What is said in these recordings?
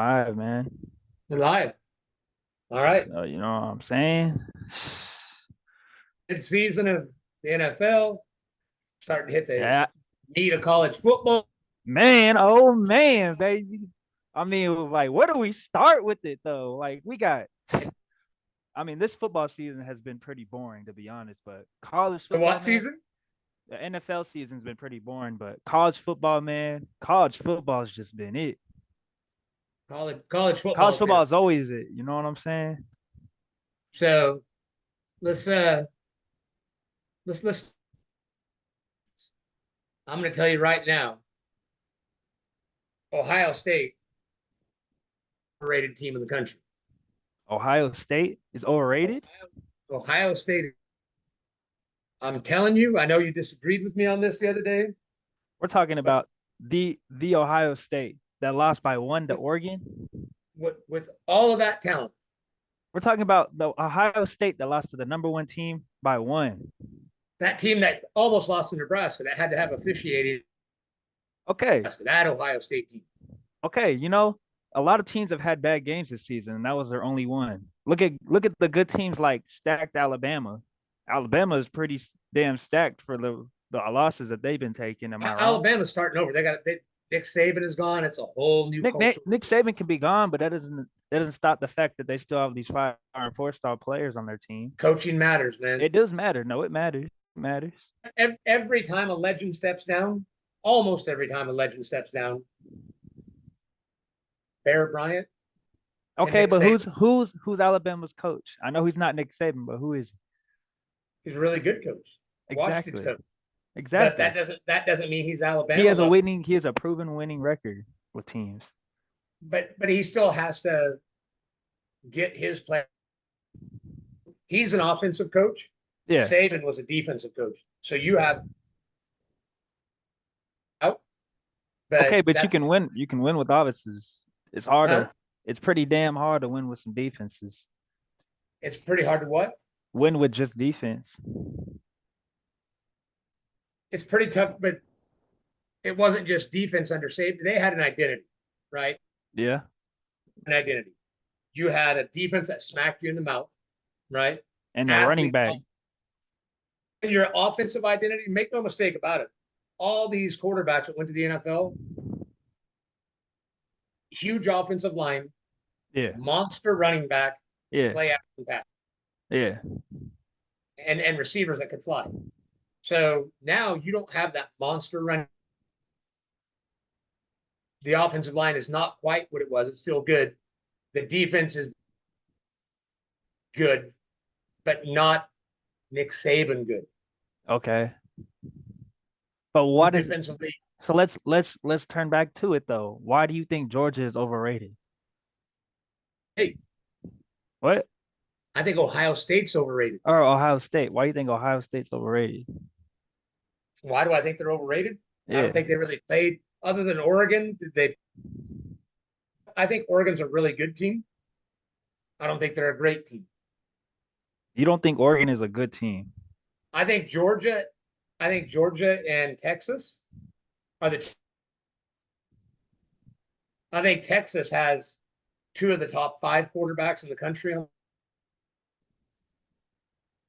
live, man. We're live. All right. So you know what I'm saying? Mid season of the NFL, starting to hit the Yeah, meat of college football. man. Oh man, baby. I mean, like, where do we start with it though? Like, we got. I mean, this football season has been pretty boring, to be honest. But college The football, what man. season? The NFL season's been pretty boring, but college football, man. College football's just been it. College football College has been football is always it. You know what I'm saying? so. Let's let's. I'm going to tell you right now, Ohio State, rated team in the country. Ohio State is overrated. Ohio State. I'm telling you, I know you disagreed with me on this the other day, We're talking but about the Ohio State that lost by 1 to with Oregon. with all of that talent, We're talking about the Ohio State that lost to the number 1 team by 1. that team that almost lost to Nebraska, that had to have officiating, Okay. that Ohio State team. Okay, a lot of teams have had bad games this season, and that was their only one. Look at the good teams like stacked Alabama. Alabama is pretty damn stacked for the losses that they've been taking. Am I wrong? Alabama's starting over. Nick Saban is gone. It's a whole new culture. Nick Saban can be gone, but that doesn't stop the fact that they still have these 5 and 4 star players on their team. Coaching matters, man. It does matter. No, it matters. It matters. Every time a legend steps down, almost every time a legend steps down, Bear Bryant and Okay, Nick but Saban. who's Alabama's coach? I know he's not Nick Saban, but who is He's a really good coach. he? Washington's Exactly. coach. But Exactly. that doesn't mean he's He Alabama has a level. winning. He has a proven winning record with teams. But he still has to get his play. He's an offensive coach. Yeah. Saban was a defensive coach. So you have out, Okay, but but you that's can win. You can win with offenses. It's hard uh, to. It's pretty damn hard to win with some defenses. it's pretty hard to what? Win with just defense. It's pretty tough, but it wasn't just defense under Saban. They had an identity, right? Yeah. An identity. You had a defense that smacked you in the mouth, right? And their running Athlete. back. And your offensive identity, make no mistake about it. All these quarterbacks that went to the NFL, huge offensive line, Yeah. monster running back, Yeah. play action pass, Yeah. and receivers that could fly. So now you don't have that monster run. The offensive line is not quite what it was. It's still good. The defense is good, but not Nick Saban good. Okay. But what is Defensively? so? Let's turn back to it though. Why do you think Georgia is overrated? Hey, What? I think Ohio State's overrated. Or Ohio State? Why do you think Ohio State's overrated? Why do I think they're overrated? I Yeah. don't think they really played other than Oregon. I think Oregon's a really good team. I don't think they're a great team. You don't think Oregon is a good team? I think Georgia, I think Georgia and Texas are the. I think Texas has two of the top 5 quarterbacks in the country.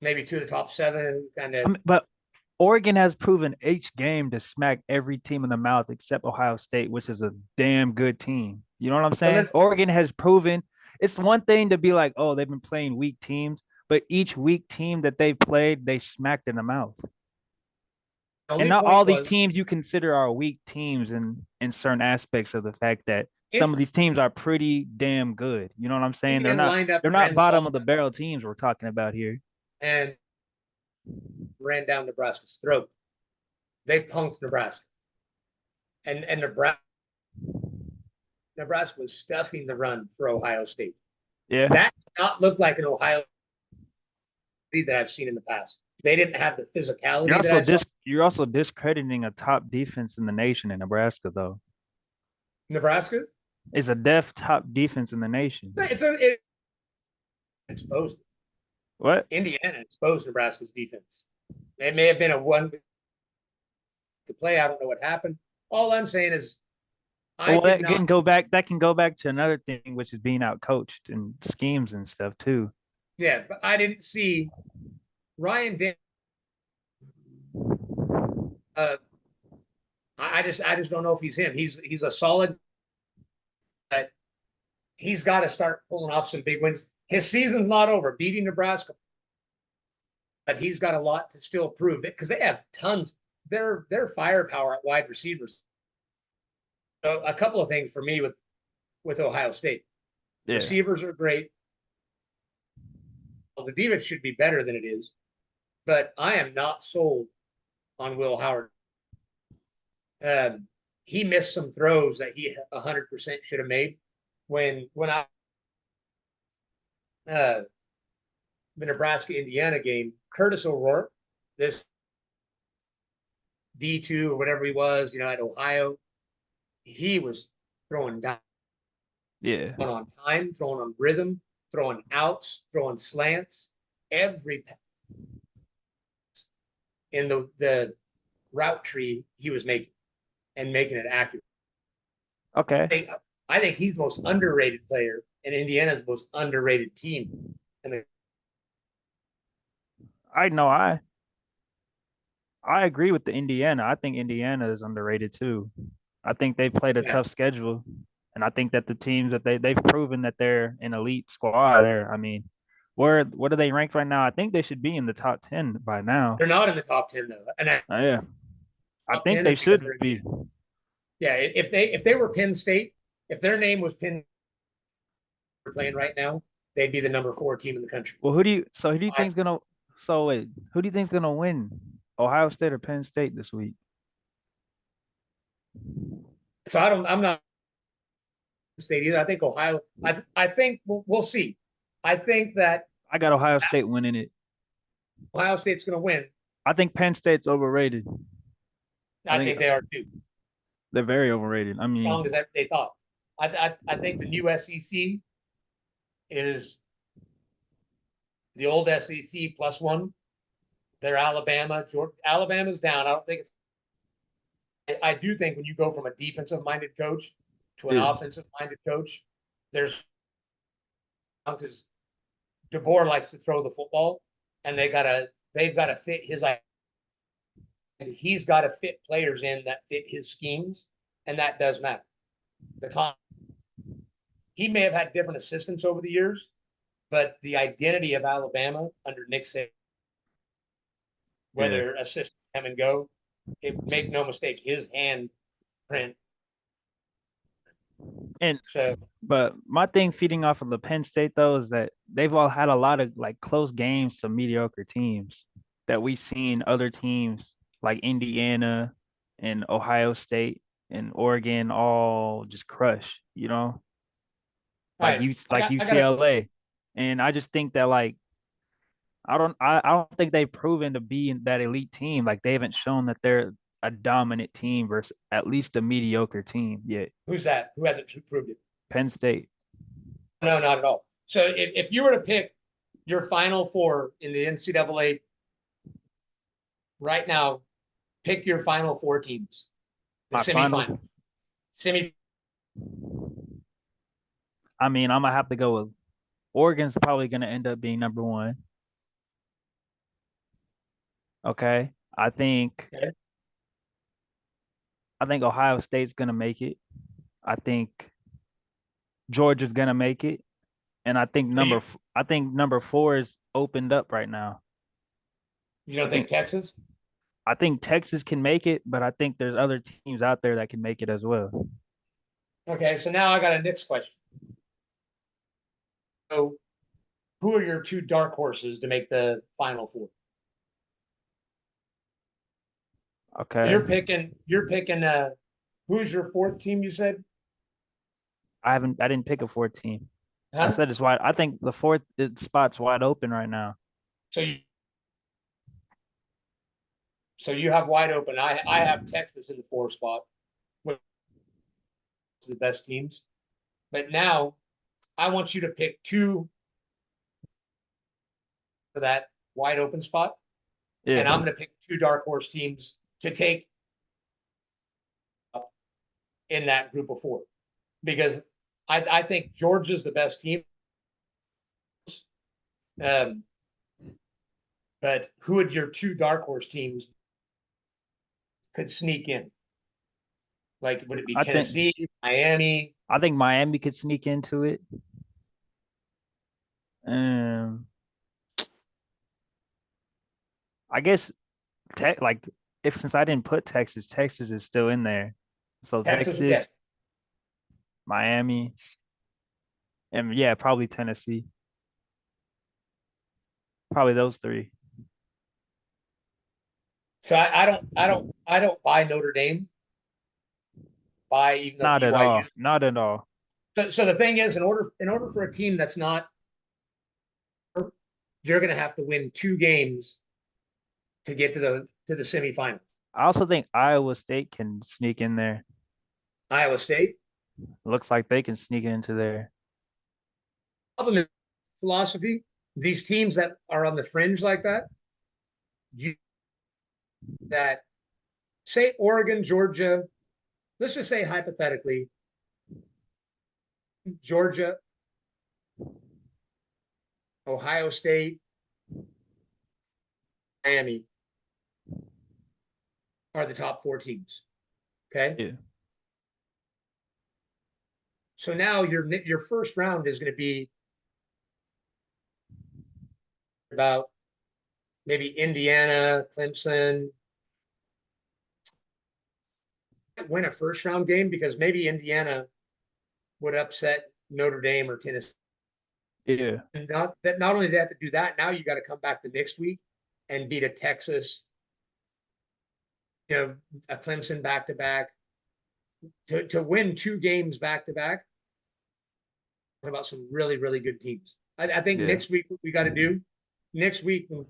Maybe two of the top 7. Kind I of. mean, but Oregon has proven each game to smack every team in the mouth except Ohio State, which is a damn good team. You know what I'm But saying? Oregon has proven it's one thing to be like, oh, they've been playing weak teams, but each weak team that they've played, they smacked in the mouth. The And only not point all these was teams you consider are weak teams in certain aspects of the fact that some it, of these teams are pretty damn good. You know what I'm saying? They're Indian not lined up they're not Penn bottom of the State barrel teams we're talking about here. and ran down Nebraska's throat. They punked Nebraska, and Nebraska was stuffing the run for Ohio State. Yeah. That did not look like an Ohio State that I've seen in the past. They didn't have the You're physicality that also I saw. you're also discrediting a top defense in the nation in Nebraska, though. Nebraska, It's a def top defense in the nation. it exposed What? Indiana exposed Nebraska's defense. It may have been a one to play. I don't know what happened. All I'm saying is I Well, did that not. can go back. That can go back to another thing, which is being outcoached and schemes and stuff too. Yeah, but I didn't see Ryan. Uh, I just don't know if he's him. He's a solid. But he's got to start pulling off some big wins. His season's not over. Beating Nebraska, but he's got a lot to still prove it because they have tons. Their firepower at wide receivers. So a couple of things for me with Ohio State. Yeah. Receivers are great. Well, the defense should be better than it is, but I am not sold on Will Howard. He missed some throws that he 100% should have made. When I uh, the Nebraska Indiana game, Curtis O'Rourke, this D2 or whatever he was, at Ohio, he was throwing down Yeah. on time, throwing on rhythm, throwing outs, throwing slants, every in the route tree he was making and making it accurate. Okay. I think he's the most underrated player and Indiana's most underrated team. And I know. I agree with the Indiana. I think Indiana is underrated too. I think they played a yeah, tough schedule, and I think that the teams that they've proven that they're an elite squad. There, I mean, what are they ranked right now? I think they should be in the top 10 by now. they're not in the top 10 though. And Yeah, I top think 10 they is because should they're be. yeah, if they were Penn State, if their name was Penn playing right now, they'd be the number 4 team in the country. Well, who do you I, think's gonna? So wait, who do you think's gonna win? Ohio State or Penn State this week? so I'm not State either. I think Ohio. I think we'll see. I think that I got Ohio State winning it. Ohio State's going to win. I think Penn State's overrated. I I think think they are too. they're very overrated. I Strong mean, as they thought. I think the new SEC is the old SEC plus one. They're Alabama. Alabama's down. I don't think it's. I do think when you go from a defensive minded coach to an yeah. offensive minded coach, there's because DeBoer likes to throw the football, and they've got to fit his idea. He's got to fit players in that fit his schemes, and that does matter. He may have had different assistants over the years, but the identity of Alabama under Nick Saban, Yeah. whether assistants come and go, make no mistake, his handprint. And So but my thing feeding off of the Penn State though is that they've all had a lot of like close games to mediocre teams that we've seen other teams like Indiana and Ohio State and Oregon all just crush, all right, like I got to UCLA. And I just think that like I don't think they've proven to be that elite team. Like they haven't shown that they're a dominant team versus at least a mediocre team yet. who's that? Who hasn't proved it? Penn State. No, not at all. So if you were to pick your final four in the NCAA right now, pick your final four teams, the My semifinal. final. Semi. I mean, I'm gonna have to go with Oregon's probably gonna end up being number one. Okay. Okay. I think Ohio State's gonna make it. I think Georgia's gonna make it. And So I think number four is opened up right now. you I don't think think Texas? I think Texas can make it, but I think there's other teams out there that can make it as well. Okay, so now I got a next question. So, who are your two dark horses to make the final four? Okay. You're picking who's your fourth team you said? I didn't pick a 14. I Huh? said it's wide. I think the fourth spot's wide open right now. So you so you have wide open. I have Texas in the four spot, which is the best teams. But now I want you to pick two for that wide open spot. And I'm Yeah. going to pick two dark horse teams to take in that group of four because I think Georgia's the best team. Um, but who would your two dark horse teams could sneak in? Like, would it be I think Tennessee, Miami? I think Miami could sneak into it. Um, I guess like if since I didn't put Texas, Texas is still in there. So Texas, yeah. Texas, Miami, and yeah, probably Tennessee. Probably those three. So I don't buy Notre Dame. Buy even though Not at all. BYU. Not at all. So the thing is, in order for a team that's not, you're going to have to win two games to get to the semifinal. I also think Iowa State can sneak in there. Iowa State. Looks like they can sneak into there. Problem is philosophy. These teams that are on the fringe like that, you that say Oregon, Georgia. Let's just say hypothetically, Georgia, Ohio State, Miami are the top four teams. Okay. Yeah. So now your first round is going to be about maybe Indiana, Clemson. Win a first round game because maybe Indiana would upset Notre Dame or Tennessee. Yeah. And not only do they have to do that, now you got to come back the next week and beat a Texas, a Clemson back to back. To win two games back to back, about some really, really good teams. I think Yeah. next week what we got to do, next week when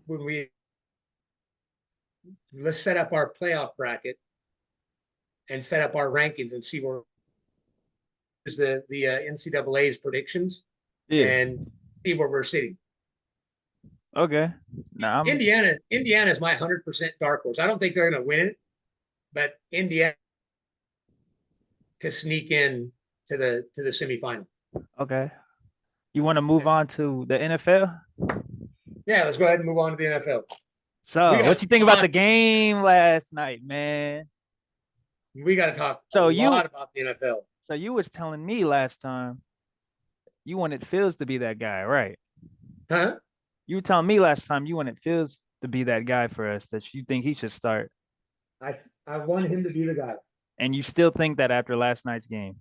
let's set up our playoff bracket and set up our rankings and see where is the NCAA's predictions Yeah. and see where we're sitting. Okay. Nah, Indiana is my 100% dark horse. I don't think they're going to win it, but Indiana to sneak in to the semifinal. okay. You want to move on to the NFL? Yeah, let's go ahead and move on to the NFL. So, what you think about the game last night, man? We got to talk a So lot about the NFL. So you was telling me last time you wanted Fields to be that guy, right? Huh? You were telling me last time you wanted Fields to be that guy for us that you think he should start. I want him to be the guy. And you still think that after last night's game?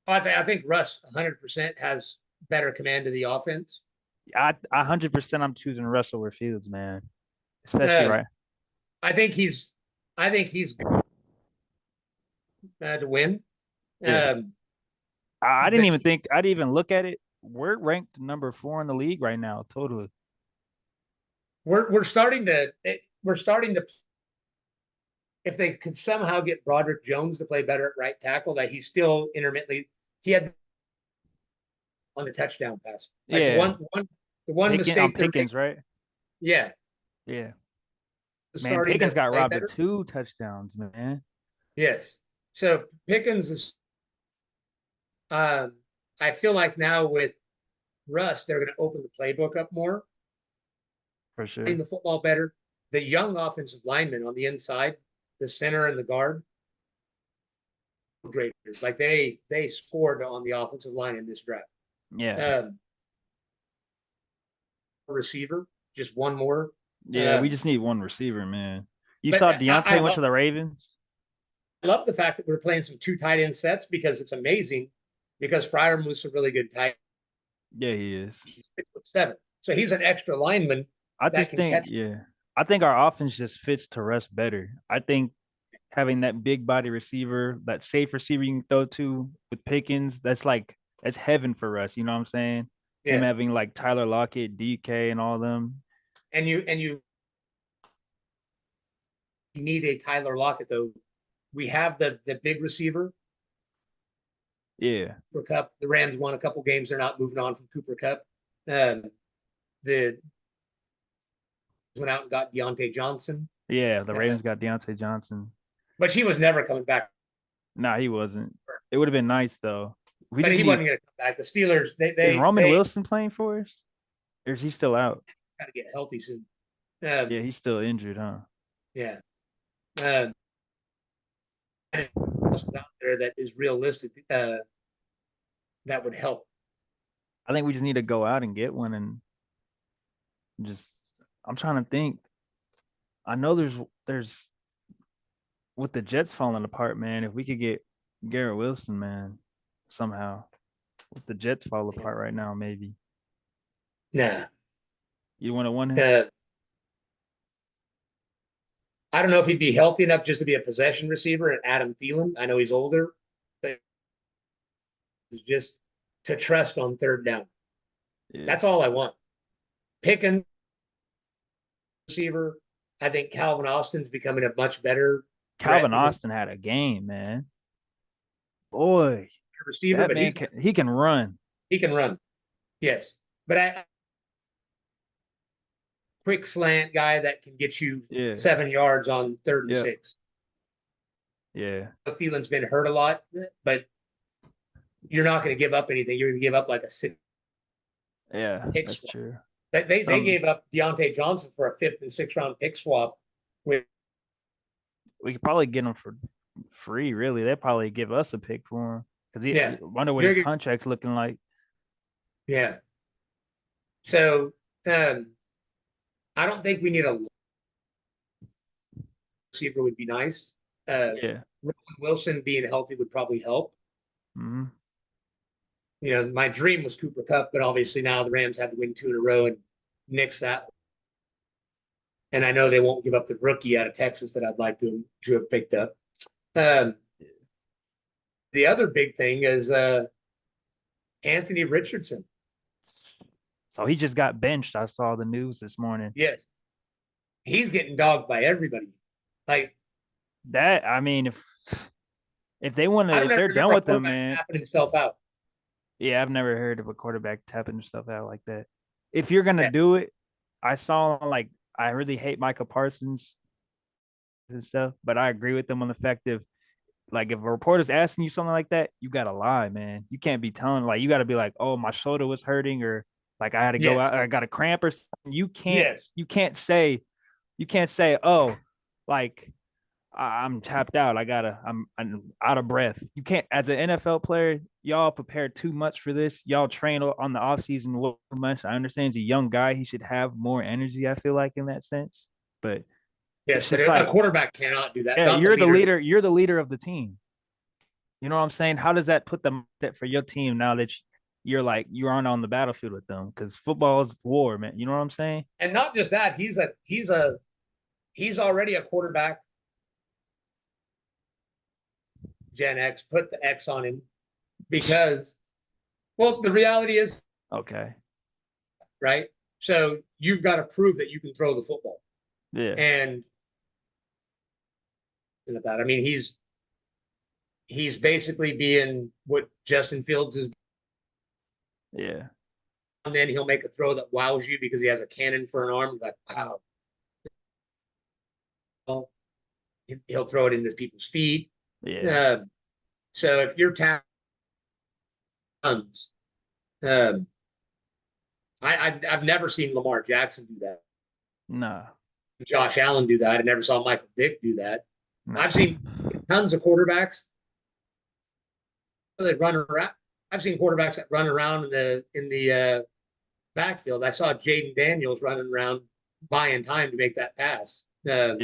I think Russ 100% has better command of the offense. I 100% I'm choosing Russell or Fields, man. Especially right. I think he's to win. Yeah. I didn't even look at it. We're ranked number 4 in the league right now, totally. We're starting to if they could somehow get Broderick Jones to play better at right tackle, that he's still intermittently he had on the touchdown pass. Like yeah. The one mistake on Pickens, right? Yeah. Yeah. Man, Pickens got robbed of 2 touchdowns, man. Yes. So Pickens is I feel like now with Russ, they're going to open the playbook up more. For sure. Playing the football better. The young offensive linemen on the inside, the center and the guard, great. Like they scored on the offensive line in this draft. Yeah. Receiver, just one more. Yeah, we just need one receiver, man. You saw Deontay went to the Ravens? I love the fact that we're playing some 2 tight end sets because it's amazing because Freiermuth's a really good tight. Yeah, he is. He's 6'7", so he's an extra lineman. I think our offense just fits to Russ better. I think having that big body receiver, that safe receiver you can throw to with Pickens, that's heaven for us. You know what I'm saying? Yeah. Him having like Tyler Lockett, DK, and all them. And you need a Tyler Lockett though. We have the big receiver. Yeah. Cooper Kupp. The Rams won a couple games. They're not moving on from Cooper Kupp. The went out and got Deontay Johnson. Yeah, the Ravens got Deontay Johnson. but she was never coming back. Nah, he wasn't. It would have been nice though. We But just he need. wasn't going to come back. The Steelers, they Is they Roman they Wilson playing for us, or is he still out? got to get healthy soon. Yeah, he's still injured, huh? Yeah. Uh, out there that is realistic that would help. I think we just need to go out and get one and just. I'm trying to think. I know there's with the Jets falling apart, man. If we could get Garrett Wilson, man, somehow. With the Jets fall apart right now, maybe Nah. you want to want him. Uh, I don't know if he'd be healthy enough just to be a possession receiver and Adam Thielen. I know he's older, but it's just to trust on third down. Yeah. That's all I want. Picking receiver. I think Calvin Austin's becoming a much better Calvin Austin had a game, man. Boy, receiver, that but man he can run. He can run. Yes. But I quick slant guy that can get you 7 yards on 3rd and 6. Yeah. Thielen's been hurt a lot, but you're not going to give up anything. You're going to give up like a 6. Yeah, that's swap. True. They gave up Deontay Johnson for a 5th and 6th round pick swap. We could probably get him for free. Really, they'd probably give us a pick for him because I wonder what his contract's looking like. Yeah. So I don't think we need a receiver. Would be nice. Roman Wilson being healthy would probably help. Mm-hmm. You know, my dream was Cooper Kupp, but obviously now the Rams have to win 2 in a row and nix that. And I know they won't give up the rookie out of Texas that I'd like to have picked up. The other big thing is Anthony Richardson. So he just got benched. I saw the news this morning. Yes. He's getting dogged by everybody. Like that, I mean, if they want to, if they're done with him, man. Tapping himself out. Yeah, I've never heard of a quarterback tapping himself out like that. If you're gonna do it, I saw I really hate Micah Parsons and stuff, but I agree with them on the fact of if a reporter's asking you something like that, you gotta lie, man. You can't be telling you gotta be like, oh, my shoulder was hurting, or I had to go out, or I got a cramp or something. You can't say, oh, I'm tapped out. I'm out of breath. You can't, as an NFL player, y'all prepared too much for this. Y'all train on the offseason way too much. I understand he's a young guy. He should have more energy, I feel like, in that sense. But yes, but a quarterback cannot do that. Yeah, you're the leader. You're the leader of the team. You know what I'm saying? How does that put them for your team now that you aren't on the battlefield with them? Because football is war, man. You know what I'm saying? And not just that, he's already a quarterback. Gen X, put the X on him because, well, the reality is okay, right. So you've got to prove that you can throw the football. Yeah, and that I mean he's basically being what Justin Fields is. Yeah. And then he'll make a throw that wows you because he has a cannon for an arm. Like, wow. He'll throw it into people's feet. Yeah. So if you're I've never seen Lamar Jackson do that. No. Josh Allen do that. I never saw Michael Vick do that. No. I've seen tons of quarterbacks that run around. I've seen quarterbacks that run around in the backfield. I saw Jaden Daniels running around buying time to make that pass. That's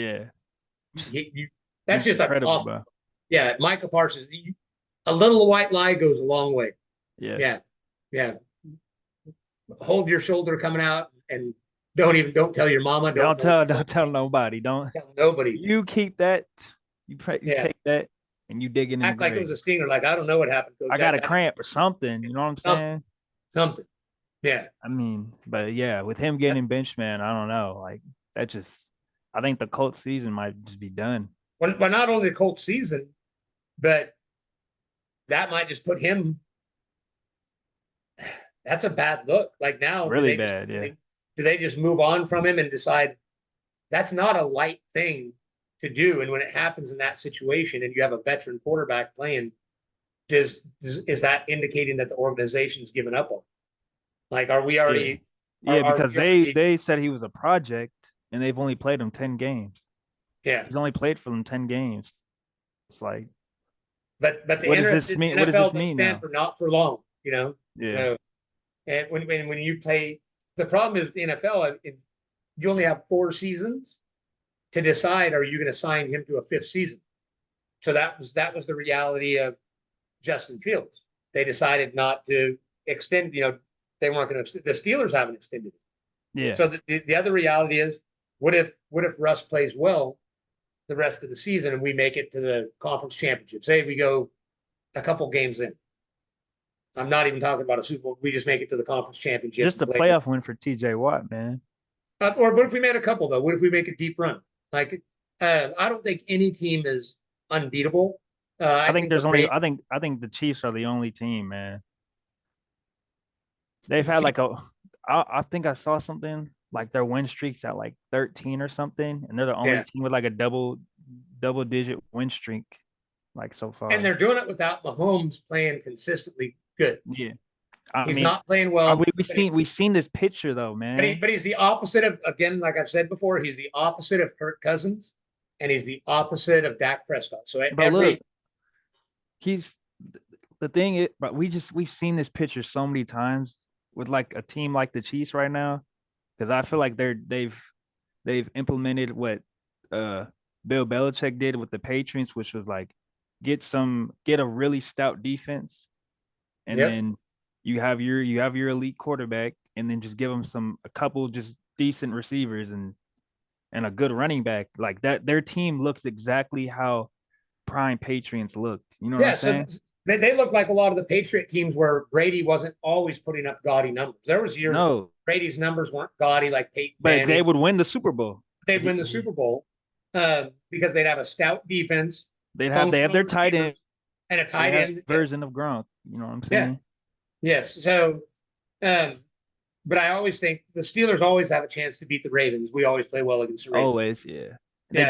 just incredible, bro. Yeah, Micah Parsons. A little white lie goes a long way. Yeah. Hold your shoulder coming out and don't tell your mama. Don't tell nobody. Don't tell nobody. You keep that. You take that and you dig in. Act like it was a stinger. Like I don't know what happened. I got a cramp or something. You know what I'm saying? Something. Yeah. I mean, but yeah, with him getting benched, man, I don't know. I think the Colts season might just be done. Well, not only the Colts season, but that might just put him. That's a bad look. Like now, really bad. Do they just move on from him and decide that's not a light thing to do. And when it happens in that situation and you have a veteran quarterback playing, is that indicating that the organization's given up on? Like, are we Yeah. already Yeah, are because we already they said he was a project and they've only played him 10 games. yeah. He's only played for them 10 games. It's like, But the what does this interesting mean? What does NFL this does mean stand now? for not for long, you know. Yeah. So and when you play, the problem is the NFL, you only have 4 seasons to decide, are you going to sign him to a fifth season? So that was the reality of Justin Fields. They decided not to extend, they weren't going to, the Steelers haven't extended it. Yeah. So the other reality is, what if Russ plays well the rest of the season and we make it to the conference championship? Say we go a couple games in. I'm not even talking about a Super Bowl. We just make it to the conference championship Just and a play. playoff win for TJ Watt, man. Or what if we made a couple though? What if we make a deep run? Like, I don't think any team is unbeatable. I I think think there's only I think the Chiefs are the only team, man. They've had like I think I saw something like their win streaks at like 13 or something, and they're the only yeah, team with like a double digit win streak like so and far. they're doing it without Mahomes playing consistently good. Yeah. I He's mean, not playing well, we've seen this picture though, man. but he's the opposite of, again, like I've said before, he's the opposite of Kirk Cousins, and he's the opposite of Dak Prescott. So But look, he's the thing is, but we've seen this picture so many times with like a team like the Chiefs right now, because I feel like they've implemented what uh Bill Belichick did with the Patriots, which was like get a really stout defense, and yep, then you have your elite quarterback, and then just give them a couple just decent receivers and a good running back like that. Their team looks exactly how prime Patriots looked. You know what I'm yeah. So saying? they look like a lot of the Patriot teams where Brady wasn't always putting up gaudy numbers. There was years No, Brady's numbers weren't gaudy like Peyton but they Manning. would win the Super Bowl. They'd win the Super Bowl because they'd have a stout defense, They have functional their tight end. receivers, and a They tight have end. Yeah, version of Gronk. You know what I'm yeah, saying? yes. So, um, but I always think the Steelers always have a chance to beat the Ravens. We always play well against the Ravens. Always, yeah. Yeah. So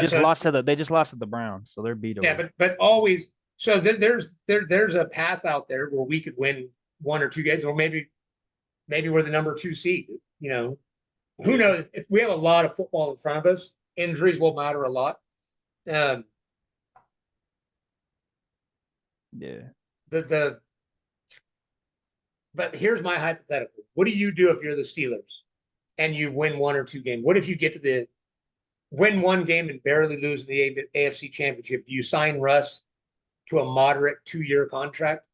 They just lost to the Browns, so they're yeah, beatable. but always. So there's a path out there where we could win 1 or 2 games, or maybe we're the number 2 seed. Who knows? If we have a lot of football in front of us, injuries will matter a lot. Um, Yeah. the But here's my hypothetical. What do you do if you're the Steelers and you win 1 or 2 games? What if you get to the win one game and barely lose in the AFC Championship? Do you sign Russ to a moderate 2-year contract?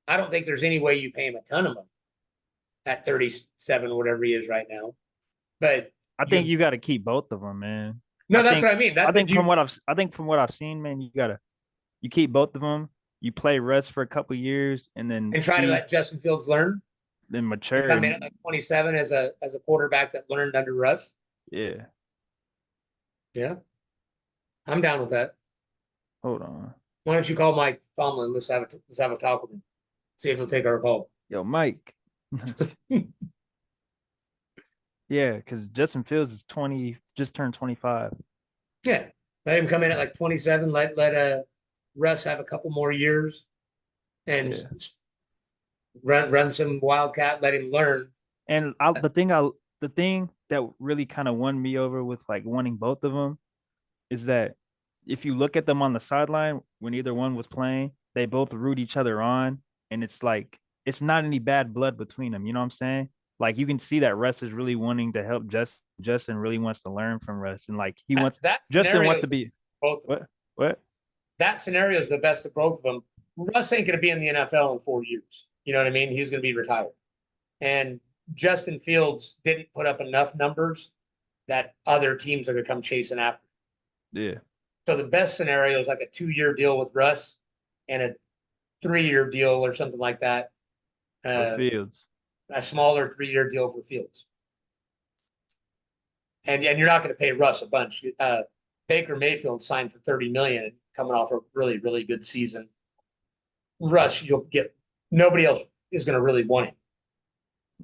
I don't think there's any way you pay him a ton of money at 37, whatever he is right now. But I think you got to keep both of them, man. no, that's what I mean. I think from what I've seen, man, you keep both of them. You play Russ for a couple years, and then and try to let Justin Fields learn. then mature. Come in at like 27 as a quarterback that learned under Russ. Yeah. Yeah, I'm down with that. Hold on. Why don't you call Mike Tomlin? Let's have a talk with him. See if he'll take our call. Yo, Mike. Yeah, because Justin Fields is 20, just turned 25. Yeah, let him come in at like 27. Let Russ have a couple more years, and Yeah. run some wildcat. Let him learn. And the thing that really kind of won me over with like wanting both of them is that if you look at them on the sideline when either one was playing, they both root each other on, and it's like it's not any bad blood between them. You know what I'm saying? Like you can see that Russ is really wanting to help Justin really wants to learn from Russ, and like That Justin scenario wants to be both. what? That scenario is the best of both of them. Russ ain't going to be in the NFL in 4 years. You know what I mean? He's going to be retired. And Justin Fields didn't put up enough numbers that other teams are going to come chasing after. Yeah. So the best scenario is like a 2-year deal with Russ and a 3-year deal or something like that. For Fields. A smaller 3-year deal for Fields. And you're not going to pay Russ a bunch. Baker Mayfield signed for $30 million coming off a really, really good season. Russ, nobody else is going to really want him.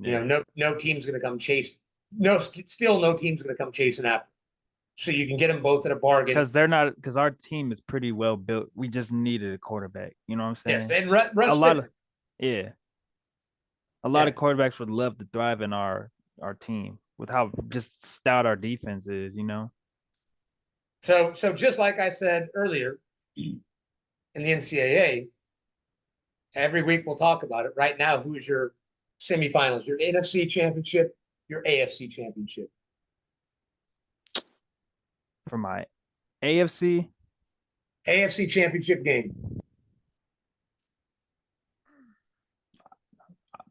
Yeah. No team's going to come chase. No team's going to come chasing after. so you can get them both at a bargain. because they're not because our team is pretty well built. We just needed a quarterback. You know what I'm Yes, saying? and A Russ lot fits of it. yeah, a lot of Yeah. quarterbacks would love to thrive in our team with how just stout our defense is. You know, So just like I said earlier, in the NCAA, every week we'll talk about it. Right now, who's your semifinals? Your NFC championship, your AFC championship. for my AFC AFC championship game.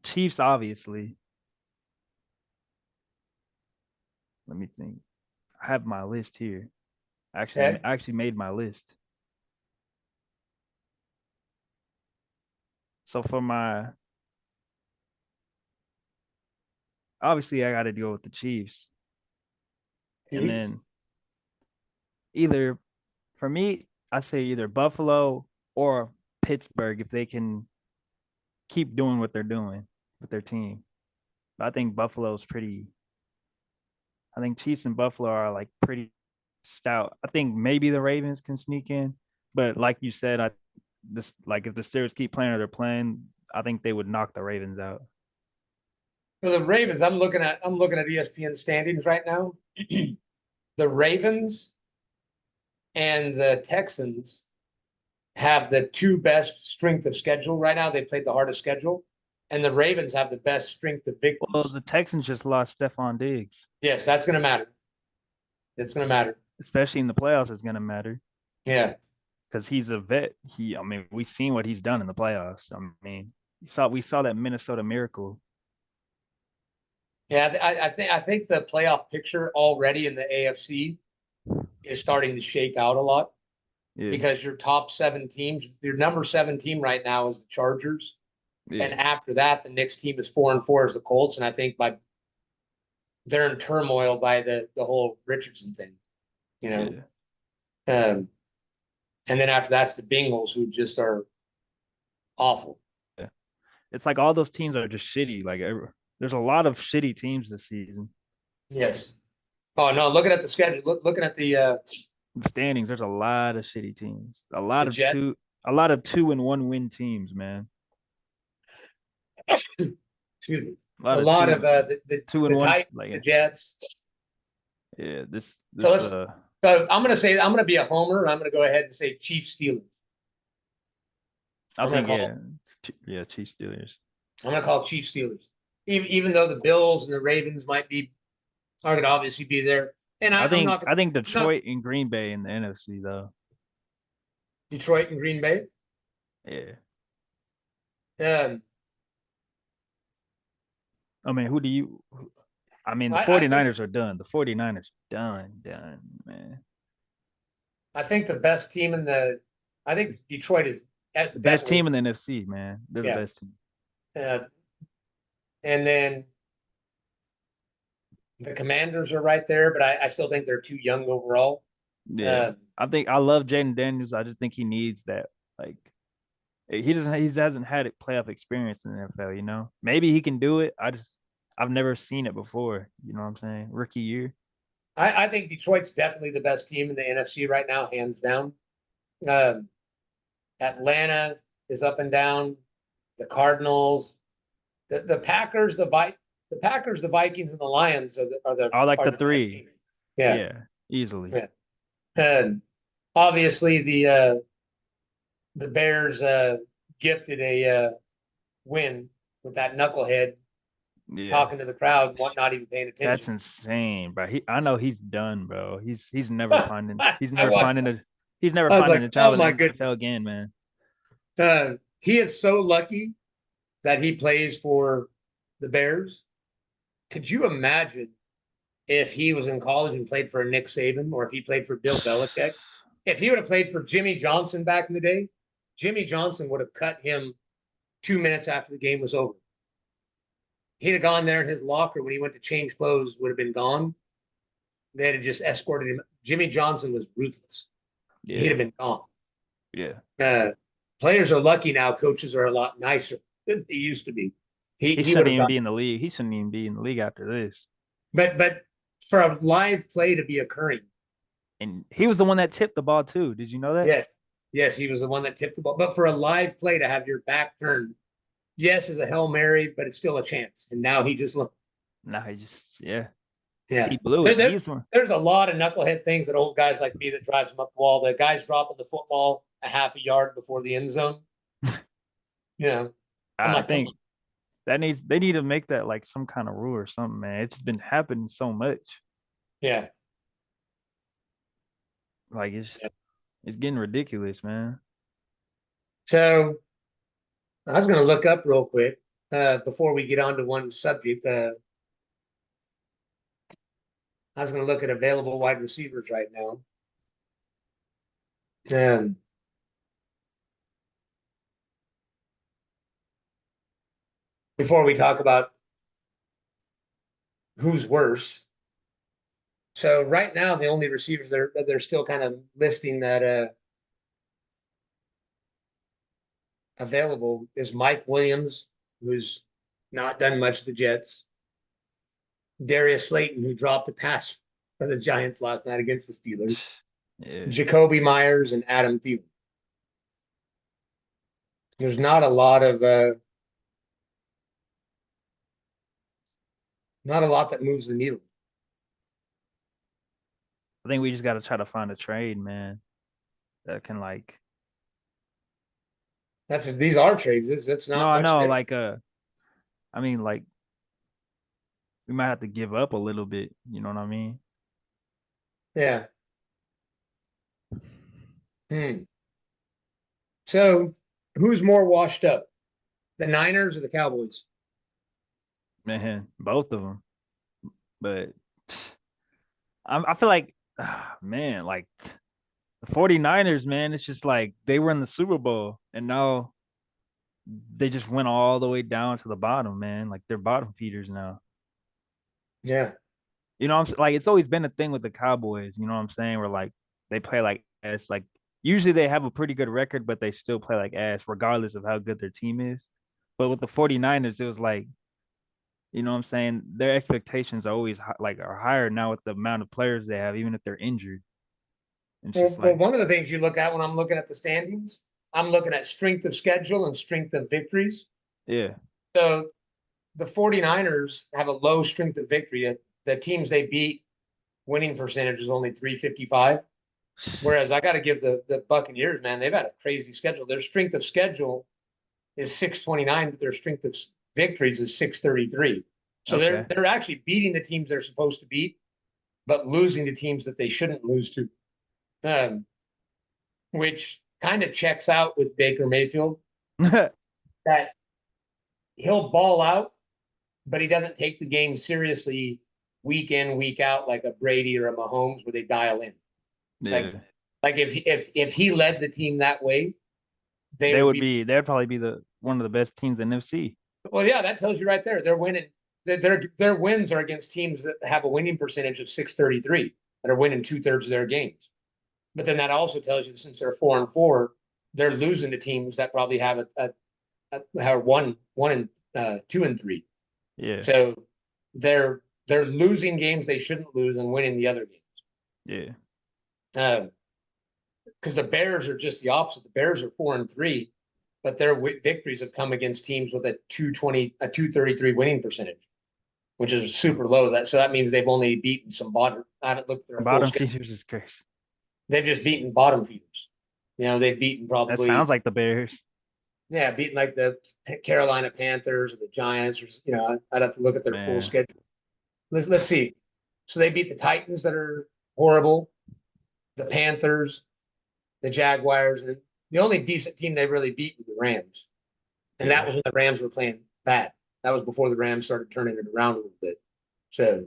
Chiefs, obviously. Let me think. I have my list here. Okay. I actually made my list. So for my obviously I got to deal with the Chiefs, and then either for me, I say either Buffalo or Pittsburgh if they can keep doing what they're doing with their team. But I think Buffalo's pretty. I think Chiefs and Buffalo are like pretty stout. I think maybe the Ravens can sneak in, but like you said, I this like if the Steelers keep playing or they're playing, I think they would knock the Ravens out. For the Ravens, I'm looking at ESPN standings right now. The Ravens and the Texans have the two best strength of schedule right now. They played the hardest schedule, and the Ravens have the best strength of Well, victories. the Texans just lost Stephon Diggs, Yes, that's going to matter. It's going to matter. especially in the playoffs. It's going to matter Yeah. because he's a vet. I mean, we've seen what he's done in the playoffs. I mean, we saw that Minnesota Miracle. Yeah, I think the playoff picture already in the AFC is starting to shake out a lot Yeah, because your top seven teams, your number seven team right now is the Chargers, yeah, and after that, the next team is 4-4 is the Colts, and I think they're in turmoil by the whole Richardson thing, you know. yeah. Um, and then after that's the Bengals, who just are awful. Yeah. It's like all those teams are just shitty. There's a lot of shitty teams this season. Yes. Oh no, looking at the schedule, looking at The standings, there's a lot of shitty teams. the Jet. A lot of 2 and 1 win teams, man. Excuse me. A lot A of lot two of the two the and one. Titans, the Jets. Yeah, So this let's. So I'm gonna be a homer. And I'm gonna go ahead and say Chiefs Steelers. I I'm gonna think call. yeah, Chiefs Steelers. I'm gonna call Chiefs Steelers. Even though the Bills and the Ravens are gonna obviously be there, and I'm not I think I'm not Detroit and Green Bay in the NFC though. Detroit and Green Bay. Yeah. Um, I mean, I mean, the I think 49ers are done. The 49ers done, man. I think the best team in the. I think It's Detroit is the best definitely team in the NFC, man. They're the yeah. best team. Uh, and then the Commanders are right there, but I still think they're too young overall. Yeah. Um, I love Jaden Daniels. I just think he needs that like he hasn't had it playoff experience in the NFL, you know. Maybe he can do it. I've never seen it before. You know what I'm saying? Rookie year. I think Detroit's definitely the best team in the NFC right now, hands down. Um, Atlanta is up and down. The Cardinals, the Packers, the Packers, the Vikings, and the Lions I like are the the best three. team. Yeah, Yeah, easily. yeah. And obviously the Bears gifted a win with that knucklehead Yeah. talking to the crowd, not even paying That's attention. insane, bro. I know he's done, bro. I watched. He's never I was finding like, a oh job in the my NFL goodness. again, man. He is so lucky that he plays for the Bears. Could you imagine if he was in college and played for Nick Saban or if he played for Bill Belichick? If he would have played for Jimmy Johnson back in the day, Jimmy Johnson would have cut him 2 minutes after the game was over. He'd have gone there in his locker when he went to change clothes, would have been gone. They'd have just escorted him. Jimmy Johnson was ruthless. He'd Yeah, have been gone. yeah. Uh, Players are lucky now. Coaches are a lot nicer than they used to be. He He would shouldn't have even gone. be in the league. He shouldn't even be in the league after this. But for a live play to be occurring, And he was the one that tipped the ball too. Did you know that? Yes. Yes, he was the one that tipped the ball. But for a live play to have your back turned, yes, is a Hail Mary, but it's still a chance. And now he just looked. No, he just yeah, Yeah. he blew There, it. there, He's one. there's a lot of knucklehead things that old guys like me that drives them up the wall. The guys dropping the football a half a yard before the end zone. You know, I'm I like, come think on. they need to make that like some kind of rule or something, man. It's just been happening so much. Yeah. Like it's getting ridiculous, man. So I was going to look up real quick before we get on to one subject. I was going to look at available wide receivers right now. Um, before we talk about who's worse. So right now, the only receivers they're still kind of listing that available is Mike Williams, who's not done much of the Jets. Darius Slayton, who dropped a pass for the Giants last night against the Steelers. Yeah. Jacoby Myers and Adam Thielen. There's not a lot that moves the needle. I think we just got to try to find a trade, man, that can like. These are trades. It's No, not I much know. different. Like, I mean, like we might have to give up a little bit. You know what I mean? Yeah. Hmm. So who's more washed up? The Niners or the Cowboys? Man, both of them. But I feel like, man, like the 49ers, man, it's just like they were in the Super Bowl and now they just went all the way down to the bottom, man. Like they're bottom feeders now. Yeah. You know, like it's always been a thing with the Cowboys. You know what I'm saying? Where like they play like ass. Like usually they have a pretty good record, but they still play like ass, regardless of how good their team is. But with the 49ers, it was like, you know what I'm saying? Their expectations are always like are higher now with the amount of players they have, even if they're injured. And it's just Well, like, one of the things you look at when I'm looking at the standings, I'm looking at strength of schedule and strength of victories. yeah, So the 49ers have a low strength of victory. The teams they beat winning percentage is only 355. Whereas I got to give the Buccaneers, man, they've had a crazy schedule. Their strength of schedule is 629, but their strength of victories is 633. So they're okay. they're actually beating the teams they're supposed to beat, but losing to teams that they shouldn't lose to. Um, which kind of checks out with Baker Mayfield that he'll ball out, but he doesn't take the game seriously week in, week out like a Brady or a Mahomes where they dial in. Like Yeah. like if he led the team that way, they would be They'd probably be the one of the best teams in NFC. well, yeah, that tells you right there. They're winning. Their wins are against teams that have a winning percentage of 633 that are winning 2/3 of their games. But then that also tells you since they're 4-4, they're losing to teams that probably have have one and 2-3. Yeah. So they're losing games they shouldn't lose and winning the other games. Yeah. Because the Bears are just the opposite. The Bears are 4-3, but their victories have come against teams with a 220, a 233 winning percentage, which is super low. That means they've only beaten some bottom. I haven't looked at their full Bottom schedule. feeders is crazy. They've just beaten bottom feeders. They've beaten That probably sounds like the Bears. yeah, beaten like the Carolina Panthers or the Giants. Or I'd have to look at their full Man. schedule. Let's see. So they beat the Titans that are horrible, the Panthers, the Jaguars, and the only decent team they really beat was the Rams, and that Yeah. was when the Rams were playing bad. That was before the Rams started turning it around a little bit. So,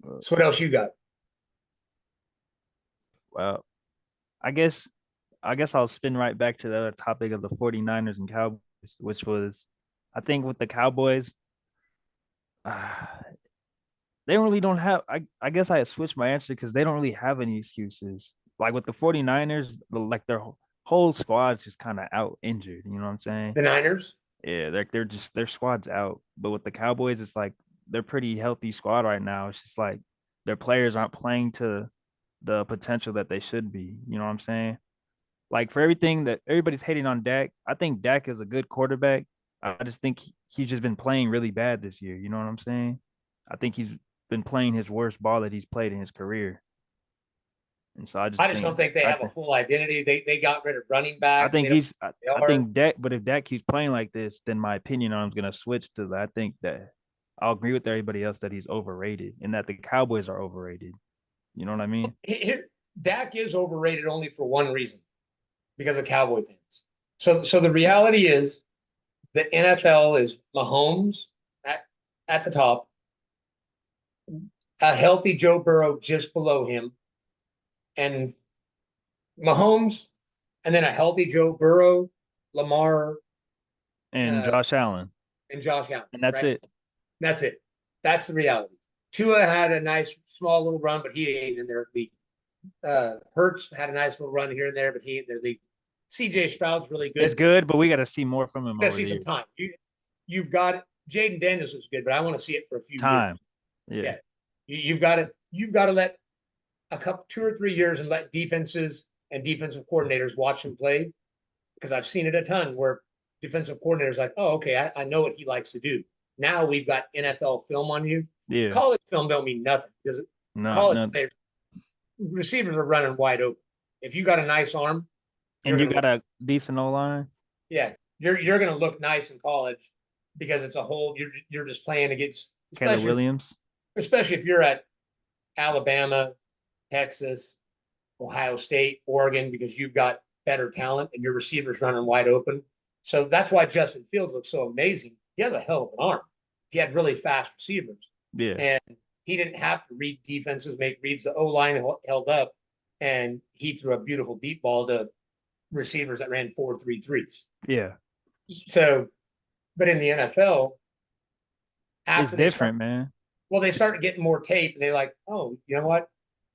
But, so what else you got? well, I guess I'll spin right back to the other topic of the 49ers and Cowboys, which was I think with the Cowboys, uh, they really don't have I guess I switched my answer because they don't really have any excuses. Like with the 49ers, like their whole squad's just kind of out injured. You know what I'm saying? The Niners. Yeah, they're just their squad's out. But with the Cowboys, it's like they're pretty healthy squad right now. It's just like their players aren't playing to the potential that they should be. You know what I'm saying? Like for everything that everybody's hating on Dak, I think Dak is a good quarterback. I just think he's just been playing really bad this year. You know what I'm saying? I think he's been playing his worst ball that he's played in his career. And so I just don't think they have a full identity. They got rid of running I backs. think They don't. he's They I are. think Dak, but if Dak keeps playing like this, then my opinion on him is gonna switch to that. I think that I'll agree with everybody else that he's overrated and that the Cowboys are overrated. You know what I mean? Here, Dak is overrated only for one reason, because of Cowboy fans. So the reality is the NFL is Mahomes at the top, a healthy Joe Burrow just below him, and Mahomes, and then a healthy Joe Burrow, Lamar, And uh, Josh Allen, and Josh Allen. and that's Right? it. That's it. That's the reality. Tua had a nice small little run, but he ain't in their league. Hurts had a nice little run here and there, but he ain't in their league. CJ Stroud's really It's good. good, but we got to see more from him Got to over see the some years. time. You've got Jaden Daniels is good, but I want to see it for a few years. Time, yeah, Yeah, you've got to let a couple 2 or 3 years and let defenses and defensive coordinators watch him play, because I've seen it a ton where defensive coordinators like, oh, okay, I know what he likes to do. Now we've got NFL film on you. yeah. College film don't mean nothing, because No, college no, players, receivers are running wide open. If you got a nice arm, you're and you gonna got look, a decent O line. yeah, you're gonna look nice in college, because it's a whole you're just playing against, Caleb Williams. especially if you're at Alabama, Texas, Ohio State, Oregon, because you've got better talent and your receivers running wide open. So that's why Justin Fields looks so amazing. He has a hell of an arm. He had really fast receivers, Yeah, and he didn't have to read defenses, make reads. The O line held up, and he threw a beautiful deep ball to receivers that ran 4.33s. yeah. So, but in the NFL, It's after they start, different, man. well, they It's start getting more tape, and they're like, oh, you know what?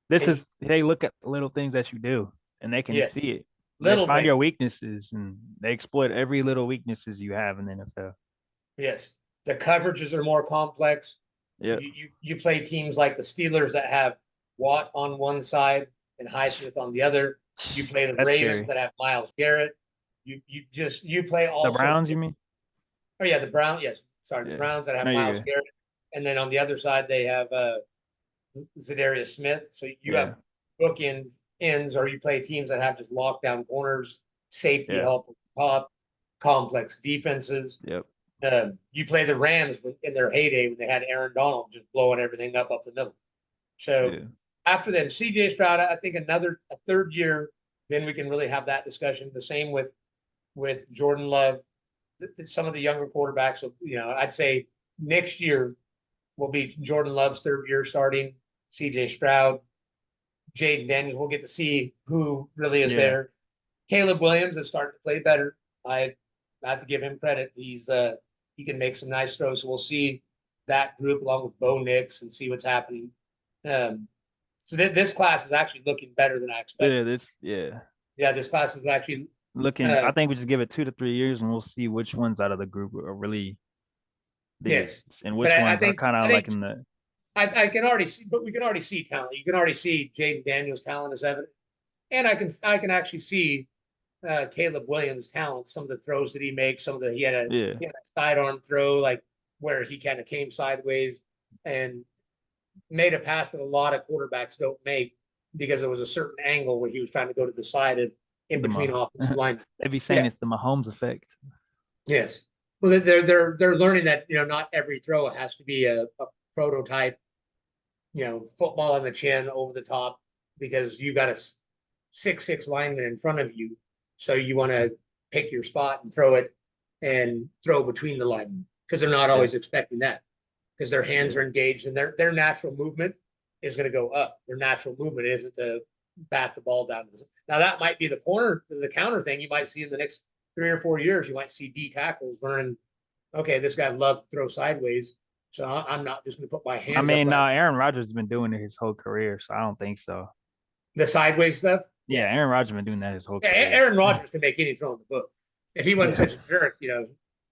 this And is they look at little things that you do, and they can yeah, see it. They little find things. your weaknesses, and they exploit every little weaknesses you have in the NFL. Yes, the coverages are more complex. Yep, You play teams like the Steelers that have Watt on one side and Highsmith on the other. You play the that's Ravens scary. that have Myles Garrett. You play The all sorts Browns, you of. mean? Oh yeah, the Browns. Yes, sorry, the Yeah. Browns that have No, you're Myles good. Garrett, and then on the other side they have Zadarius Smith. So you have Yeah, bookend ends, or you play teams that have just lockdown corners, safety yeah, help at the top, complex defenses. yep, You play the Rams in their heyday when they had Aaron Donald just blowing everything up the middle. So yeah, after them, CJ Stroud, I think a third year, then we can really have that discussion. The same with Jordan Love. Some of the younger quarterbacks, I'd say next year will be Jordan Love's third year starting. CJ Stroud, Jaden Daniels. We'll get to see who really is yeah, there. Caleb Williams is starting to play better. I have to give him credit. He can make some nice throws. So we'll see that group along with Bo Nix and see what's happening. Um, this class is actually looking better than I expected. yeah. Yeah. Yeah, this class is actually. Looking, I think we just give it 2 to 3 years, and we'll see which ones out of the group are really the Yes, hits, and but which I ones are think kind I of like think in the I can already see, but we can already see talent. You can already see Jaden Daniels' talent is evident, and I can actually see Caleb Williams' talent. Some of the throws that he makes, yeah, he had a sidearm throw like where he kind of came sideways and made a pass that a lot of quarterbacks don't make, because it was a certain angle where he was trying to go to the side of in the between Mah. offensive linemen. They be saying Yeah, it's the Mahomes effect. yes. Well, they're learning that not every throw has to be a prototype, football on the chin over the top, because you got a 6'6" lineman in front of you, so you want to pick your spot and throw between the linemen, because they're not Yeah, always expecting that, because their hands yeah, are engaged and their natural movement is going to go up. Their natural movement isn't to bat the ball down. Now that might be the counter thing you might see in the next 3 or 4 years. You might see D tackles learning, okay, this guy loves to throw sideways, so I'm not just going to put my I hands up mean, right. no, Aaron Rodgers has been doing it his whole career, so I don't think so. The sideways stuff. Yeah, Yeah. Aaron Rodgers been doing that his whole Yeah, career. Aaron Rodgers can make any throw in the book. If he wasn't Yeah, such a jerk,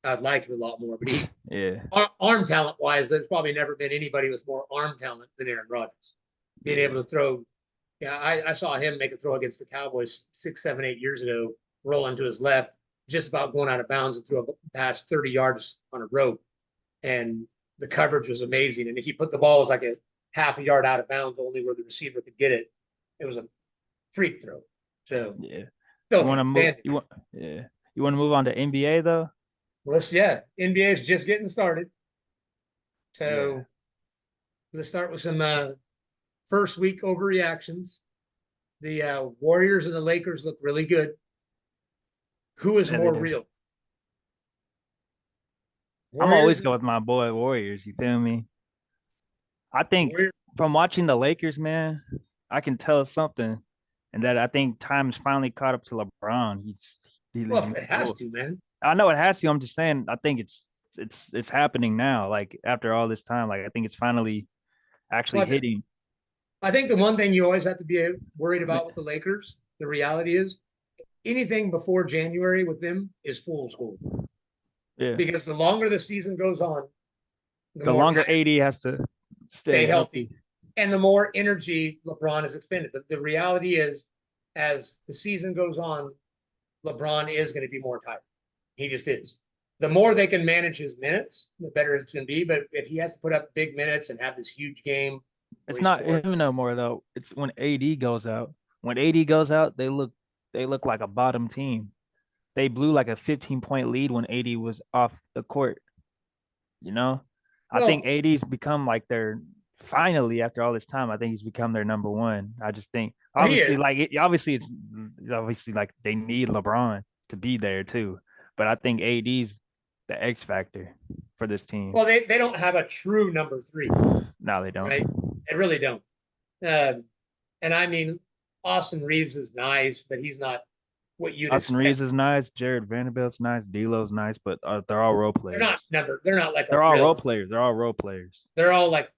I'd like him a lot more, but he Yeah, arm talent wise, there's probably never been anybody with more arm talent than Aaron Rodgers. Being yeah, able to throw, yeah, I saw him make a throw against the Cowboys 6, 7, 8 years ago, roll into his left, just about going out of bounds and threw a pass 30 yards on a rope. And the coverage was amazing. And if he put the ball, it was like a half a yard out of bounds, only where the receiver could get it. It was a freak throw. So yeah. still You want to can't move? stand it. Yeah. You want to move on to NBA though? Yeah, NBA is just getting started. Yeah. So let's start with some first week overreactions. The Warriors and the Lakers look really good. Who is Yeah, they more do. real? I'm Warriors always and go with my boy Warriors. You feel me? I think Warriors. from watching the Lakers, man, I can tell something, and that I think time's finally caught up to LeBron. Well, it has to, man. I know it has to. I'm just saying. I think it's happening now. Like after all this time, like I think it's finally actually Well, hitting. I think the one thing you always have to be worried about with the Lakers, the reality is anything before January with them is fool's gold. Yeah. Because the longer the season goes on, the The more longer time AD has to stay stay healthy healthy. and the more energy LeBron is expended. The reality is, as the season goes on, LeBron is going to be more tired. He just is. The more they can manage his minutes, the better it's going to be. But if he has to put up big minutes and have this huge game where It's he not scores, him no more though. It's when AD goes out. When AD goes out, they look like a bottom team. They blew like a 15-point lead when AD was off the court. You know, I think well, AD's become like their finally after all this time. I think he's become their number one. I just think he obviously is. like obviously it's obviously like they need LeBron to be there too, but I think AD's the X factor for this team. Well, they don't have a true number three, No, they don't. right? They really don't. Um, and I mean, Austin Reeves is nice, but he's not what you'd Austin expect. Reeves is nice. Jared Vanderbilt's nice. D'Lo's nice, but they're all role They're not players. number. They're not like a They're all real role number. players. They're all role players. They're all like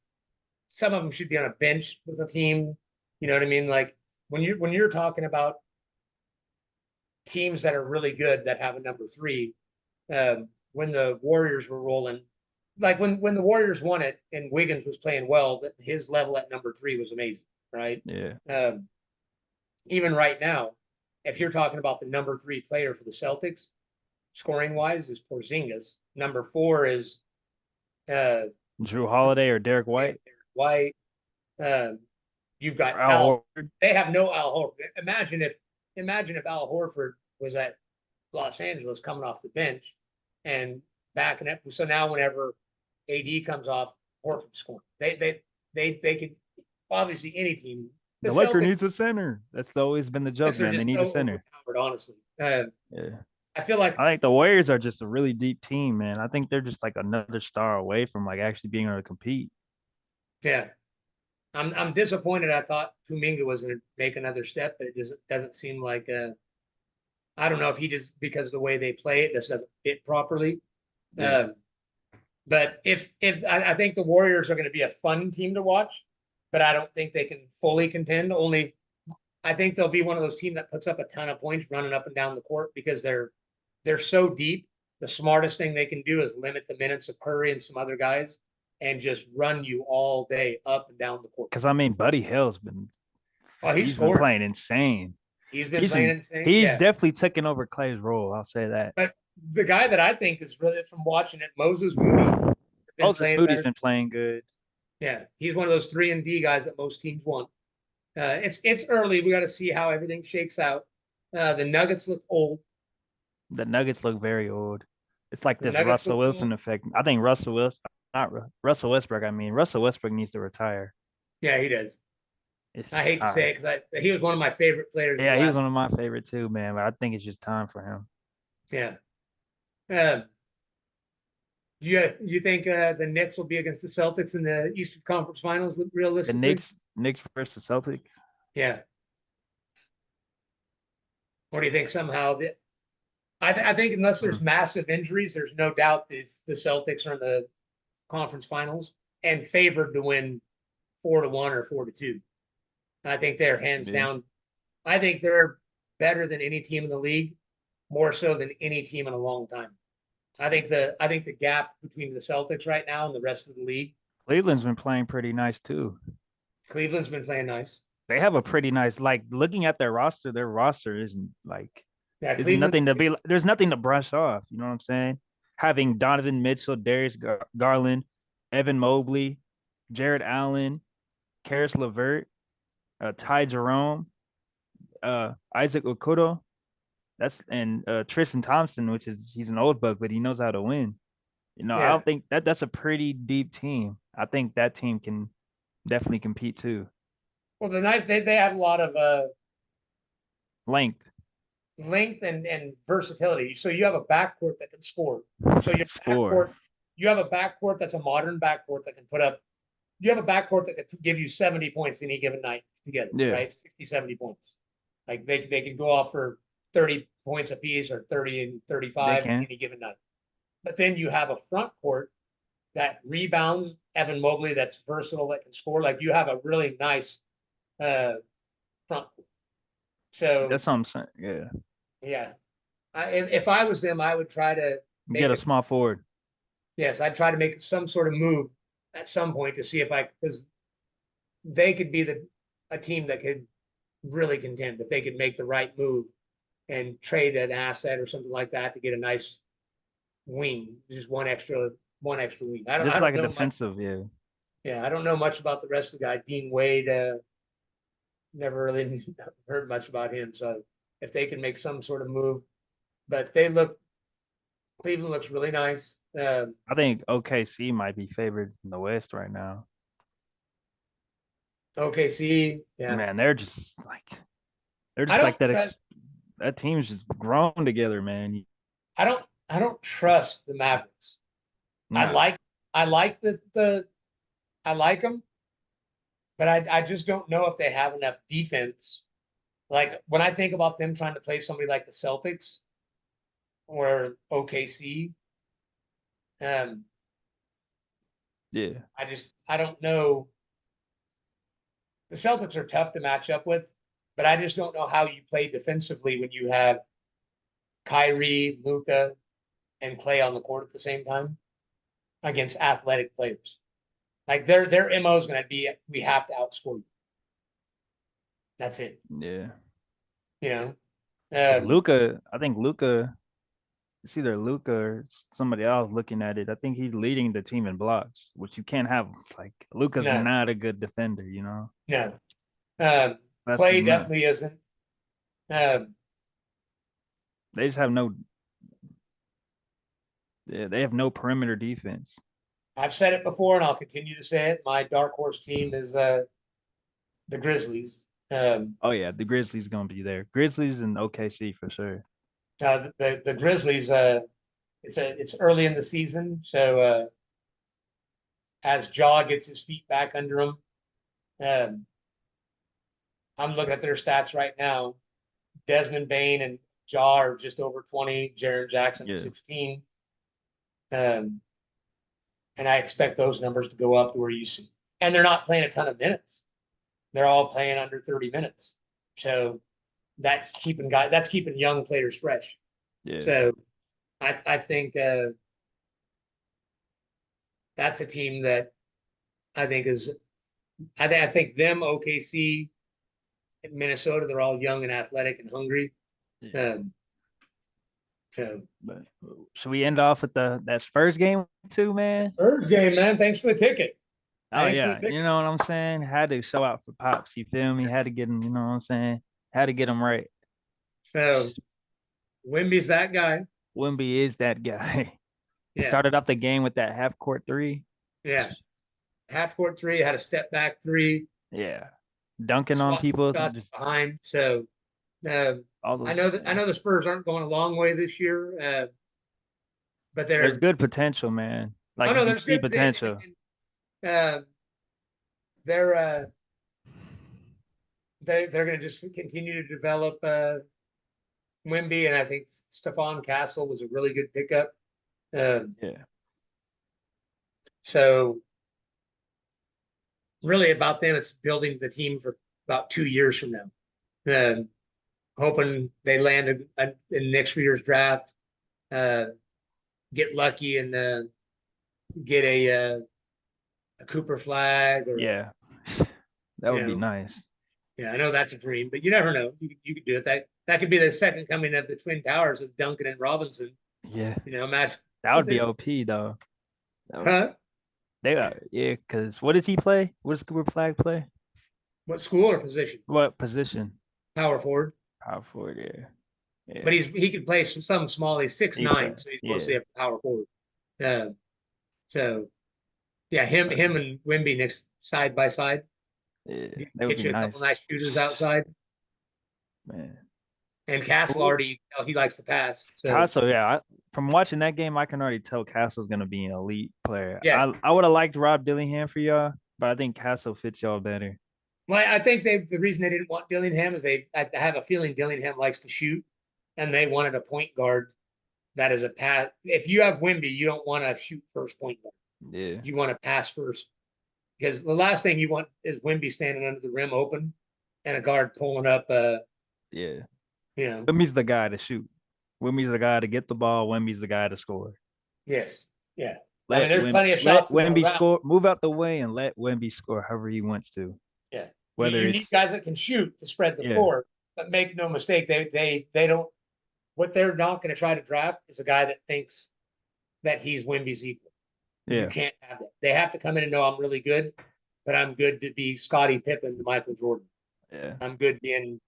some of them should be on a bench with a team. You know what I mean? Like when you're talking about teams that are really good that have a number three, when the Warriors were rolling, like when the Warriors won it and Wiggins was playing well, that his level at number three was amazing, right? Yeah. Um, Even right now, if you're talking about the number three player for the Celtics, scoring wise, is Porzingis. Number four is uh, Drew Holiday or Derek White White. Uh, you've got or Al Al. Horford. They have no Al Horford. Imagine if Al Horford was at Los Angeles coming off the bench and backing up. So now whenever AD comes off, Horford scoring. They could obviously any team. The The Laker Celtics, needs a center. That's always been the joke, Celtics are man. They just need a so center. overpowered, honestly. Yeah. I feel like I think the Warriors are just a really deep team, man. I think they're just like another star away from like actually being able to compete. yeah, I'm disappointed. I thought Kuminga was going to make another step, but it doesn't seem like. I don't know if he just because of the way they play it, this doesn't fit properly. Yeah. Um, but if I think the Warriors are going to be a fun team to watch, but I don't think they can fully contend. Only I think they'll be one of those teams that puts up a ton of points running up and down the court because they're so deep. The smartest thing they can do is limit the minutes of Curry and some other guys and just run you all day up and down the court. Because I mean, Buddy Hill's been Oh, he's he's been scoring. playing insane. He's been He's playing been insane. he's Yeah. definitely taken over Clay's role. I'll say that. But the guy that I think is really from watching it, Moses Moody, has been Moses playing Moody's better. been playing good. Yeah, he's one of those 3-and-D guys that most teams want. It's early. We got to see how everything shakes out. The Nuggets look old. The Nuggets look very old. It's like The this Nuggets Russell look Wilson old. effect. I think not Russell Westbrook. I mean, Russell Westbrook needs to retire. Yeah, he does. It's I just hate to say time. it because he was one of my favorite players in the Yeah, he was last. one of my favorite too, man. But I think it's just time for him. Yeah. Um, do you think the Knicks will be against the Celtics in the Eastern Conference Finals The realistically? Knicks versus Celtics. Yeah. Or do you think somehow that I think unless there's Hmm. massive injuries, there's no doubt the Celtics are in the conference finals and favored to win 4-1 or 4-2. I think they're hands Yeah. down. I think they're better than any team in the league, more so than any team in a long time. I think the gap between the Celtics right now and the rest of the league, Cleveland's been playing pretty nice too. Cleveland's been playing nice. They have a pretty nice, like looking at their roster isn't like Yeah, is Cleveland. nothing to be. There's nothing to brush off. You know what I'm saying? Having Donovan Mitchell, Darius Garland, Evan Mobley, Jared Allen, Karis LeVert, Ty Jerome, Isaac Okudo. That's and Tristan Thompson, which is he's an old buck, but he knows how to win. I Yeah. don't think that's a pretty deep team. I think that team can definitely compete too. Well, the nice they have a lot of Length, length and versatility. So you have a backcourt that can score. So your score. backcourt, you have a backcourt that's a modern backcourt that can put up. You have a backcourt that can give you 70 points any given night together, Yeah, right? 60, 70 points. Like they can go off for 30 points apiece or 30 and they 35 can. any given night. But then you have a front court that rebounds, Evan Mobley that's versatile, that can score. Like you have a really nice front court. So That's what I'm saying. Yeah, yeah, if I was them, I would try to get make a it. small forward. Yes, I'd try to make some sort of move at some point to see if I because they could be a team that could really contend if they could make the right move and trade an asset or something like that to get a nice wing, just one extra wing. I Just don't like a know much. defensive, yeah. Yeah, I don't know much about the rest of the guy. Dean Wade, never really heard much about him. So if they can make some sort of move, but Cleveland looks really nice. I think OKC might be favored in the West right now. OKC, yeah. Man, they're I just like don't that. trust. That team's just grown together, man. I don't trust the Mavericks. I Nah, like I like I like them, but I just don't know if they have enough defense. Like when I think about them trying to play somebody like the Celtics or OKC, um, yeah, I don't know. The Celtics are tough to match up with, but I just don't know how you play defensively when you have Kyrie, Luca, and Clay on the court at the same time against athletic players. Like their MO is going to be we have to outscore you. That's it. yeah. You know. Because Um, Luca, I think Luca, it's either Luca or somebody else looking at it. I think he's leading the team in blocks, which you can't have. Like Luca's no, not a good defender, you know. no. That's Clay definitely isn't. Um, they just have no. Yeah, they have no perimeter defense. I've said it before, and I'll continue to say it. My dark horse team is the Grizzlies. Oh yeah, the Grizzlies gonna be there. Grizzlies and OKC for sure. The Grizzlies. It's early in the season, so as Jaw gets his feet back under him, um, I'm looking at their stats right now. Desmond Bain and Jaw are just over 20. Jaren Jackson Yeah, 16. Um, and I expect those numbers to go up to where you see. And they're not playing a ton of minutes. They're all playing under 30 minutes. So that's keeping young players fresh. yeah, So I think that's a team that I think is I think them OKC in Minnesota, they're all young and athletic and hungry. yeah. Um, so But should we end off with that Spurs game too, man? Thursday, man. Thanks for the ticket. Oh Thanks for the yeah, ticket. you know what I'm saying. Had to show out for pops. You feel me? Had to get him. You know what I'm saying. Had to get him right. So Wimby's that guy. Wimby is that guy. He Yeah. started off the game with that half court three. Yeah. Half court three, had a step back three, Yeah, dunking on swat people. shots Just behind. So all I those. know that I know the Spurs aren't going a long way this year, but There's they're good potential, man. oh Like you no, can there's see good potential. uh, they're they're going to just continue to develop Wimby, and I think Stephon Castle was a really good pickup. Yeah, So really about them, it's building the team for about 2 years from now. Hoping they land in next year's draft. get lucky and get a Cooper flag or Yeah, that you would be know, nice. yeah, I know that's a dream, but you never know. You could do it. That could be the second coming of the Twin Towers of Duncan and Robinson. Yeah, Imagine. that would be OP though. That would, Huh? they yeah, because what does he play? What does Cooper Flag play? What school or position? What position? Power forward. Power forward. Yeah, But yeah. he could play some small. He's six He play. nine, so he's Yeah, mostly a power forward. Uh, so yeah, him and Wimby next side by side. yeah. That would Get be you a couple nice, nice shooters outside. man. And Castle Who? already he likes to pass. So Castle, yeah. From watching that game, I can already tell Castle's gonna be an elite player. yeah. I would have liked Rob Dillingham for y'all, but I think Castle fits y'all better. Well, I think the reason they didn't want Dillingham is I have a feeling Dillingham likes to shoot, and they wanted a point guard that is a pass. If you have Wimby, you don't want to shoot first point guard. Yeah, You want to pass first because the last thing you want is Wimby standing under the rim open and a guard pulling up. yeah. You know, Wemby's the guy to shoot. Wemby's the guy to get the ball. Wemby's the guy to score. yes, yeah. I mean, there's plenty of Let shots to go Wemby around. score. Move out the way and let Wemby score however he wants to. Yeah, Whether you need it's guys that can shoot to spread the yeah, floor, but make no mistake, they don't. What they're not going to try to draft is a guy that thinks that he's Wimby's equal. You yeah, can't have that. They have to come in and know I'm really good, but I'm good to be Scottie Pippen to Michael Jordan. yeah. I'm good being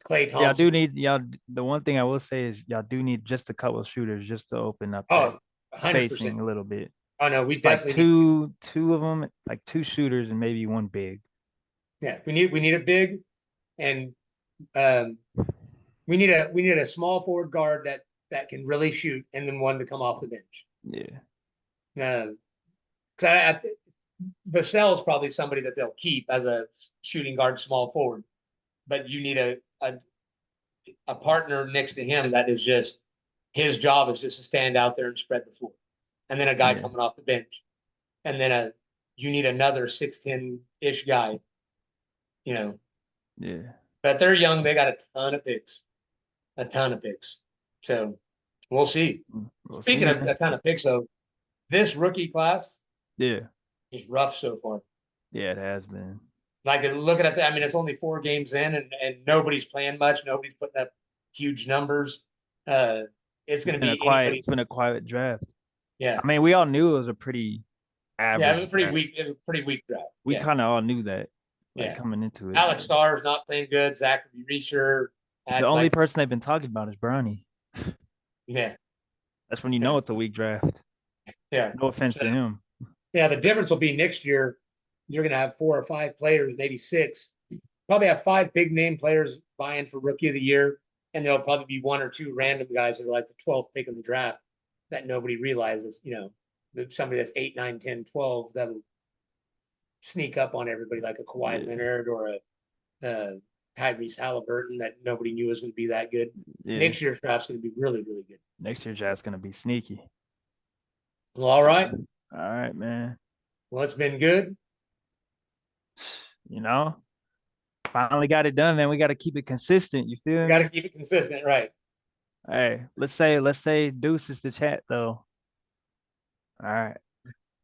Clay Y'all Thompson. do need y'all. The one thing I will say is y'all do need just a couple of shooters just to open up that Oh, 100%. spacing a little bit. Oh no, we It's like definitely need to. two of them, like two shooters and maybe one big. Yeah, we need a big, and um, we need a small forward guard that can really shoot, and then one to come off the bench. Yeah, Because I Vassell's probably somebody that they'll keep as a shooting guard, small forward, but you need a partner next to him that is just his job is just to stand out there and spread the floor, and then a guy yeah, coming off the bench, and then you need another 6'10" ish guy, you know. yeah. But they're young; they got a ton of picks. So we'll see. We'll see, Speaking of a man. ton of picks, though, this rookie class Yeah, is rough so far. yeah. It has been. Like looking at that, I mean, it's only 4 games in, and nobody's playing much. Nobody's putting up huge numbers. Uh, it's going to be anybody's. It's been a quiet draft. Yeah, I mean, we all knew it was a pretty yeah. It was average a pretty draft. weak. It was a pretty weak draft. We Yeah, kind of all knew that, like yeah. coming into it. Alex But Starr's not playing good. Zachary Reacher the had only like, person they've been talking about is Brownie. yeah, That's when you yeah, know it's a weak draft. yeah. No offense So, to him. yeah, the difference will be next year. You're going to have 4 or 5 players, maybe 6. Probably have 5 big name players vying for Rookie of the Year, and there'll probably be 1 or 2 random guys that are like the 12th pick of the draft that nobody realizes. Somebody that's 8, 9, 10, 12 that'll sneak up on everybody like a Kawhi Yeah, Leonard or a Tyrese Halliburton that nobody knew was going to be that good. yeah. Next year's draft's going to be really, really good. Next year's draft's gonna be sneaky. Well, all right. All right, man. Well, it's been good. You know, finally got it done, man. We got to keep it consistent. You We feel got to me? keep it consistent, right? Hey, let's say Deuce is the chat though. All right.